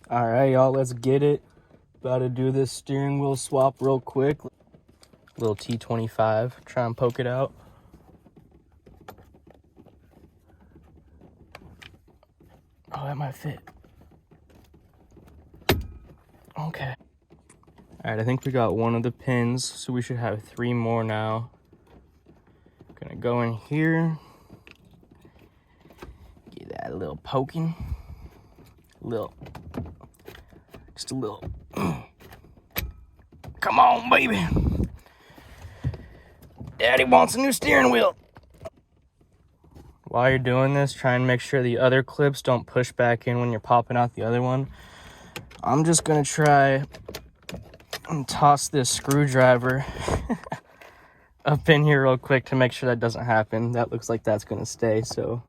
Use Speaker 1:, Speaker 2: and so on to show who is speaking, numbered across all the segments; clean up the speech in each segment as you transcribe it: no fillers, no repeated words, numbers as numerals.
Speaker 1: All right, y'all, let's get it. About to do this steering wheel swap real quick. Little T25, try and poke it out. Oh, that might fit. Okay. All right, I think we got one of the pins, so we should have 3 more now. Gonna go in here. Get that a little poking. Just a little. Come on, baby. Daddy wants a new steering wheel. While you're doing this, try and make sure the other clips don't push back in when you're popping out the other one. I'm just gonna try and toss this screwdriver up in here real quick to make sure that doesn't happen. That looks like that's gonna stay, so.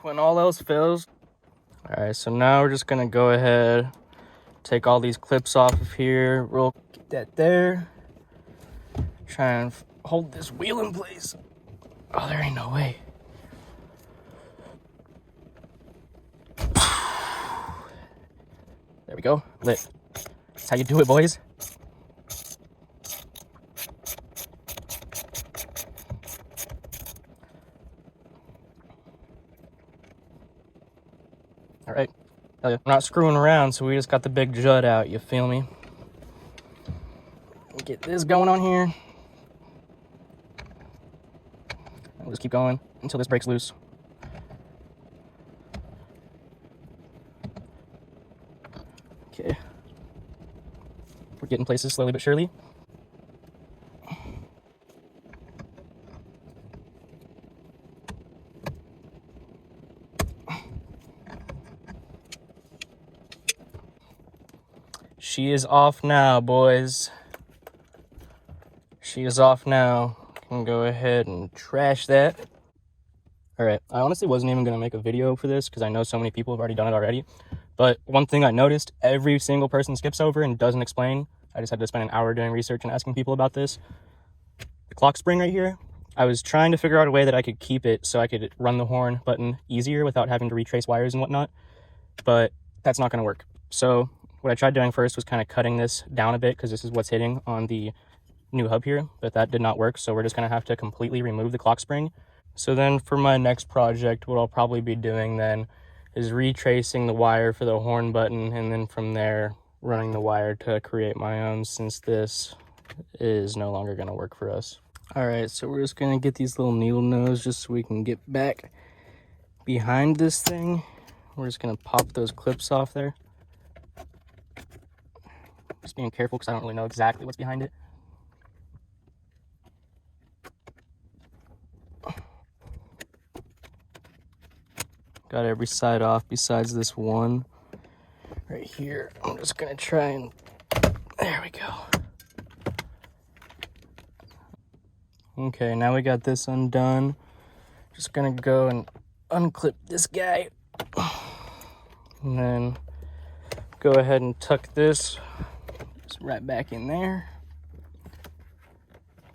Speaker 1: When all else fails. All right, so now we're just gonna go ahead, take all these clips off of here, get that there. Try and hold this wheel in place. Oh, there ain't no way. There we go, lit. That's how you do it, boys. All right, we're not screwing around, so we just got the big jut out, you feel me? Get this going on here. We'll just keep going until this breaks loose. Okay. We're getting places slowly but surely. She is off now, boys. She is off now. Can go ahead and trash that. All right, I honestly wasn't even gonna make a video for this because I know so many people have already done it already. But one thing I noticed, every single person skips over and doesn't explain. I just had to spend an hour doing research and asking people about this. The clock spring right here, I was trying to figure out a way that I could keep it so I could run the horn button easier without having to retrace wires and whatnot, but that's not gonna work. So what I tried doing first was kind of cutting this down a bit because this is what's hitting on the new hub here, but that did not work. So we're just gonna have to completely remove the clock spring. So then for my next project, what I'll probably be doing then is retracing the wire for the horn button, and then from there running the wire to create my own, since this is no longer gonna work for us. All right, so we're just gonna get these little needle nose just so we can get back behind this thing. We're just gonna pop those clips off there. Just being careful because I don't really know exactly what's behind it. Got every side off besides this one right here. I'm just gonna try and, there we go. Okay, now we got this undone. Just gonna go and unclip this guy. And then go ahead and tuck this just right back in there.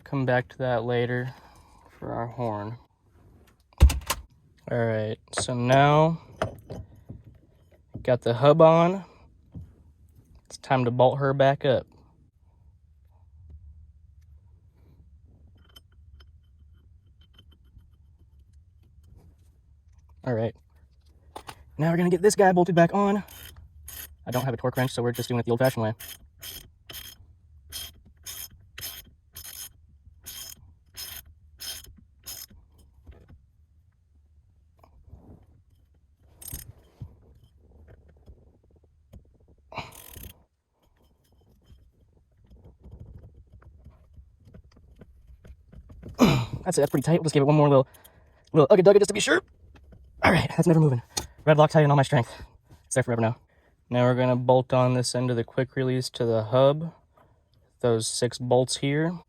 Speaker 1: Come back to that later for our horn. All right, so now got the hub on. It's time to bolt her back up. All right, now we're gonna get this guy bolted back on. I don't have a torque wrench, so we're just doing it the old-fashioned way. That's it, that's pretty tight. We'll just give it one more little ugga-dugga just to be sure. All right, that's never moving. Red Loctite and all my strength. It's there forever now. Now we're gonna bolt on this end of the quick release to the hub. Those 6 bolts here.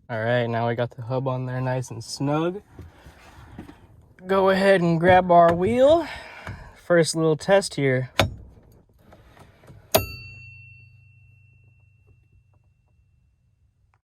Speaker 1: All right, now we got the hub on there nice and snug. Go ahead and grab our wheel. First little test here.